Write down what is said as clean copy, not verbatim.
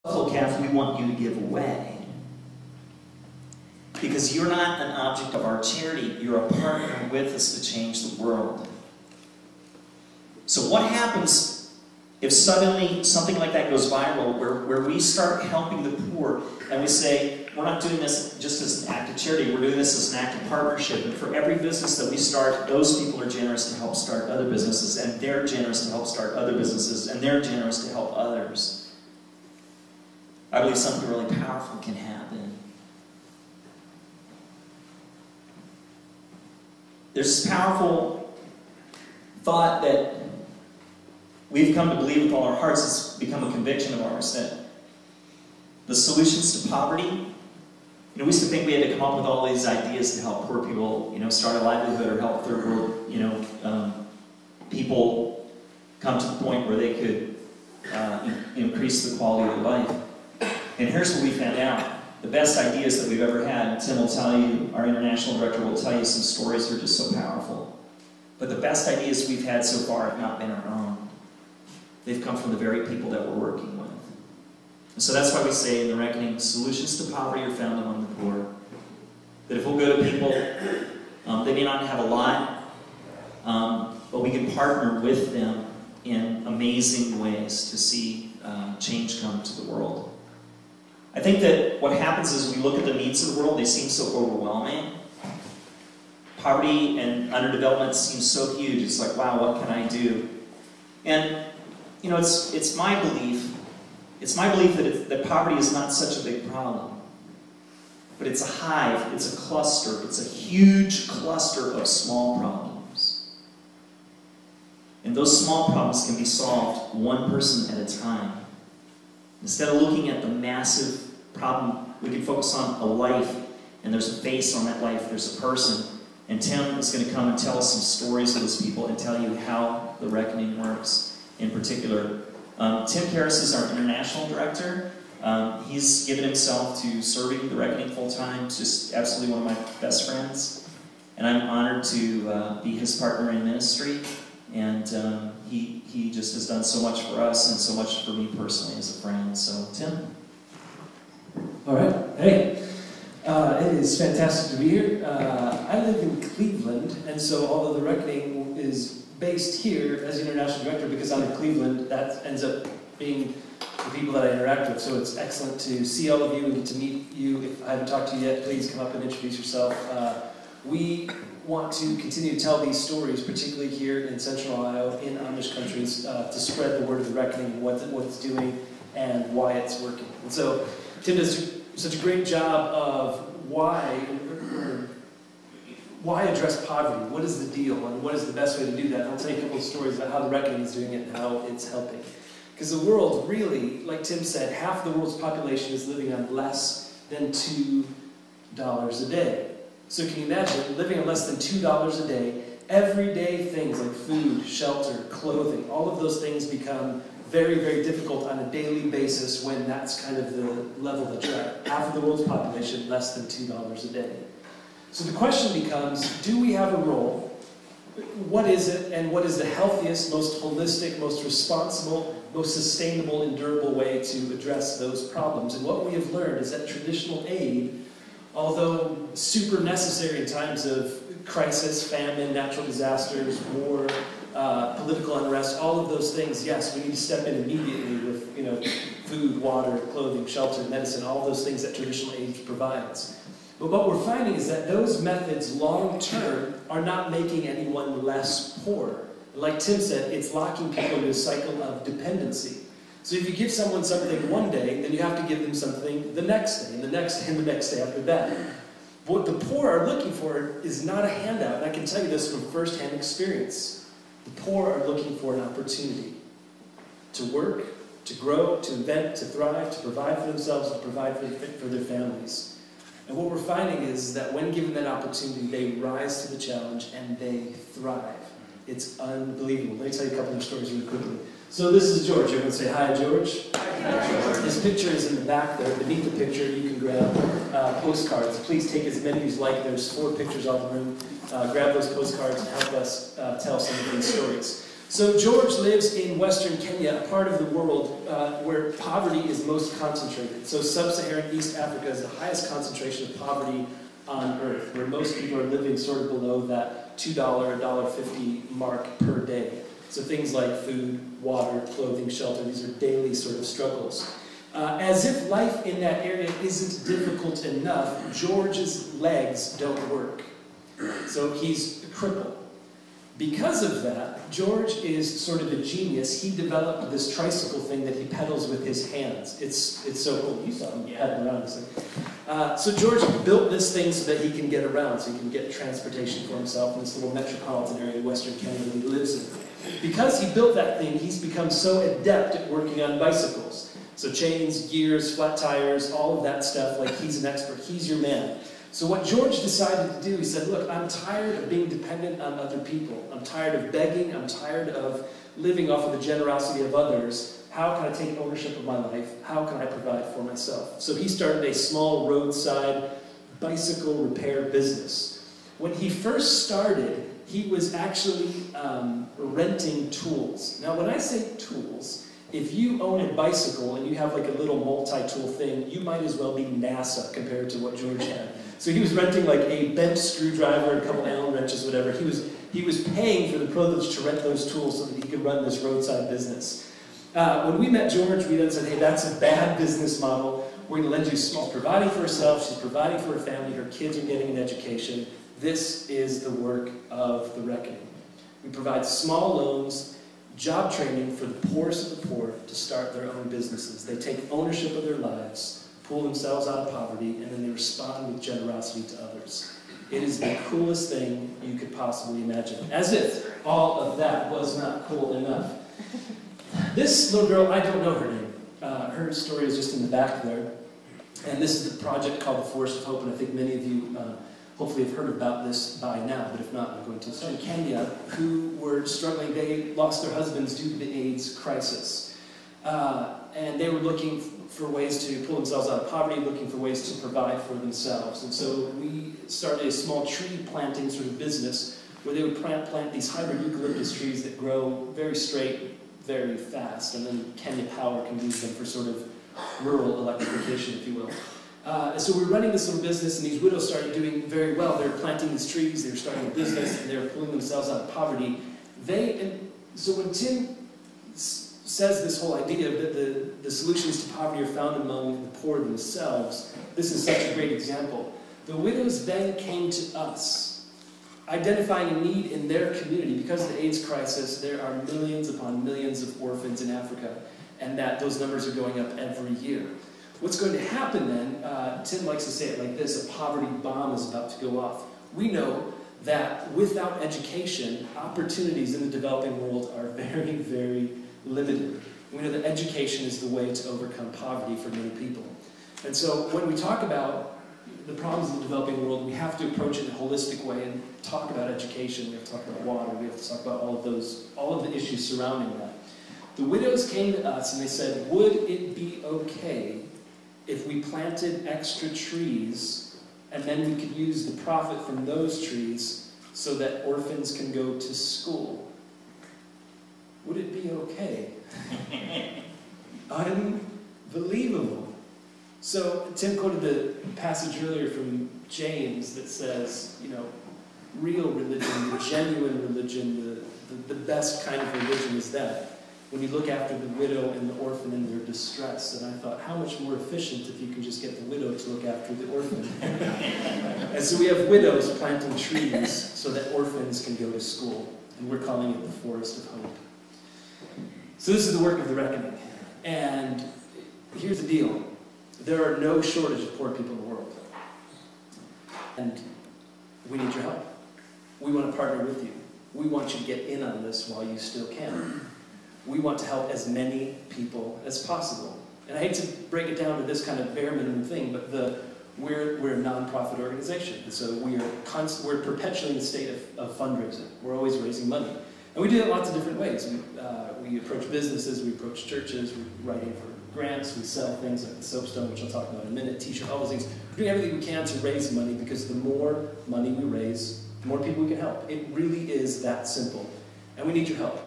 buffalo calf we want you to give away. Because you're not an object of our charity, you're a partner with us to change the world. So what happens if suddenly something like that goes viral, where we start helping the poor, and we say, we're not doing this just as an act of charity, we're doing this as an act of partnership, and for every business that we start, those people are generous to help start other businesses, and they're generous to help start other businesses, and they're generous to help others. I believe something really powerful can happen. There's this powerful thought that we've come to believe with all our hearts. It's become a conviction of ours that the solutions to poverty, we used to think we had to come up with all these ideas to help poor people, start a livelihood or help third world, people come to the point where they could increase the quality of their life. And here's what we found out. The best ideas that we've ever had, Tim will tell you, our international director will tell you some stories that are just so powerful. But the best ideas we've had so far have not been our own. They've come from the very people that we're working with. And so that's why we say in the Reckoning, solutions to poverty are found among the poor. That if we'll go to people, they may not have a lot, but we can partner with them in amazing ways to see change come to the world. I think that what happens is we look at the needs of the world, they seem so overwhelming. Poverty and underdevelopment seems so huge. It's like, wow, what can I do? And, it's my belief that poverty is not such a big problem. But it's a hive, it's a cluster, it's a huge cluster of small problems. And those small problems can be solved one person at a time. Instead of looking at the massive problem, we can focus on a life, and there's a face on that life, there's a person. And Tim is going to come and tell us some stories of those people and tell you how the Reckoning works in particular. Tim Karras is our international director. He's given himself to serving the Reckoning full-time, just absolutely one of my best friends. And I'm honored to be his partner in ministry. And he just has done so much for us and so much for me personally as a friend. So, Tim? All right. Hey, it is fantastic to be here. I live in Cleveland, and so although the Reckoning is based here as the international director, because I'm in Cleveland, that ends up being the people that I interact with. So it's excellent to see all of you and get to meet you. If I haven't talked to you yet, please come up and introduce yourself. We want to continue to tell these stories, particularly here in Central Ohio, in Amish countries, to spread the word of the Reckoning, what it's doing, and why it's working. And so Tim does such a great job of why address poverty? What is the deal, and what is the best way to do that? And I'll tell you a couple of stories about how the Reckoning is doing it and how it's helping. Because the world really, like Tim said, half the world's population is living on less than $2 a day. So can you imagine living on less than $2 a day, everyday things like food, shelter, clothing, all of those things become very, very difficult on a daily basis when that's kind of the level that you're at. Half of the world's population, less than $2 a day. So the question becomes, do we have a role? What is it, and what is the healthiest, most holistic, most responsible, most sustainable and durable way to address those problems? And what we have learned is that traditional aid, although super necessary in times of crisis, famine, natural disasters, war, political unrest, all of those things, yes, we need to step in immediately with food, water, clothing, shelter, medicine, all those things that traditional aid provides. But what we're finding is that those methods long-term are not making anyone less poor. Like Tim said, it's locking people into a cycle of dependency. So if you give someone something one day, then you have to give them something the next day, and the next day, and the next day after that. What the poor are looking for is not a handout, and I can tell you this from first-hand experience. The poor are looking for an opportunity to work, to grow, to invent, to thrive, to provide for themselves, to provide for their families. And what we're finding is that when given that opportunity, they rise to the challenge and they thrive. It's unbelievable. Let me tell you a couple of stories really quickly. So this is George. Everyone say hi, George. Hi, George. This picture is in the back there. Beneath the picture, you can grab postcards. Please take as many as you like. There's 4 pictures all in the room. Grab those postcards and help us tell some of these stories. So George lives in Western Kenya, a part of the world where poverty is most concentrated. So sub-Saharan East Africa is the highest concentration of poverty on earth, where most people are living sort of below that $2, $1.50 mark per day. So things like food, water, clothing, shelter, these are daily sort of struggles. As if life in that area isn't difficult enough, George's legs don't work. So he's a cripple. Because of that, George is sort of a genius. He developed this tricycle thing that he pedals with his hands. It's so cool. You saw him pedaling around this thing. So George built this thing so that he can get around, so he can get transportation for himself in this little metropolitan area in Western Kenya that he lives in. Because he built that thing, he's become so adept at working on bicycles. So chains, gears, flat tires, all of that stuff, like he's an expert. He's your man. So what George decided to do, he said, look, I'm tired of being dependent on other people. I'm tired of begging. I'm tired of living off of the generosity of others. How can I take ownership of my life? How can I provide for myself? So he started a small roadside bicycle repair business. When he first started, he was actually renting tools. Now, when I say tools, if you own a bicycle and you have like a little multi-tool thing, you might as well be NASA compared to what George had. So he was renting like a bent screwdriver, a couple Allen wrenches, whatever. He was paying for the privilege to rent those tools so that he could run this roadside business. When we met George, we then said, hey, that's a bad business model. We're going to lend you, she's providing for herself, she's providing for her family, her kids are getting an education. This is the work of the Reckoning. We provide small loans, job training for the poorest of the poor to start their own businesses. They take ownership of their lives, pull themselves out of poverty, and then they respond with generosity to others. It is the coolest thing you could possibly imagine. As if all of that was not cool enough. This little girl, I don't know her name. Her story is just in the back there. And this is the project called the Forest of Hope, and I think many of you hopefully have heard about this by now, but if not, I'm going to. So in Kenya, who were struggling, they lost their husbands due to the AIDS crisis. And they were looking for ways to pull themselves out of poverty, looking for ways to provide for themselves. And so we started a small tree planting sort of business where they would plant these hybrid eucalyptus trees that grow very straight, very fast, and then Kenya Power can use them for sort of rural electrification, if you will. So we were running this little business, and these widows started doing very well. They were planting these trees, they were starting a business, and they were pulling themselves out of poverty. So when Tim says this whole idea that the solutions to poverty are found among the poor themselves, this is such a great example. The widows then came to us, identifying a need in their community. Because of the AIDS crisis, there are millions upon millions of orphans in Africa, and that those numbers are going up every year. What's going to happen then, Tim likes to say it like this, a poverty bomb is about to go off. We know that without education, opportunities in the developing world are very, very limited. We know that education is the way to overcome poverty for many people. And so when we talk about the problems in the developing world, we have to approach it in a holistic way and talk about education, we have to talk about water, we have to talk about all of the issues surrounding that. The widows came to us and they said, would it be okay if we planted extra trees and then we could use the profit from those trees so that orphans can go to school? Would it be okay? Unbelievable. So Tim quoted the passage earlier from James that says, you know, real religion, the genuine religion, the best kind of religion is that. When you look after the widow and the orphan in their distress. And I thought, how much more efficient if you can just get the widow to look after the orphan. And so we have widows planting trees so that orphans can go to school. And we're calling it the Forest of Hope. So this is the work of the Reckoning. And here's the deal. There are no shortage of poor people in the world. And we need your help. We want to partner with you. We want you to get in on this while you still can. We want to help as many people as possible. And I hate to break it down to this kind of bare minimum thing, but we're a nonprofit organization. And so we're perpetually in a state of fundraising. We're always raising money. And we do it in lots of different ways. We approach businesses, we approach churches, we're writing for grants, we sell things like the soapstone, which I'll talk about in a minute, t-shirt, all those things. We're doing everything we can to raise money because the more money we raise, the more people we can help. It really is that simple. And we need your help.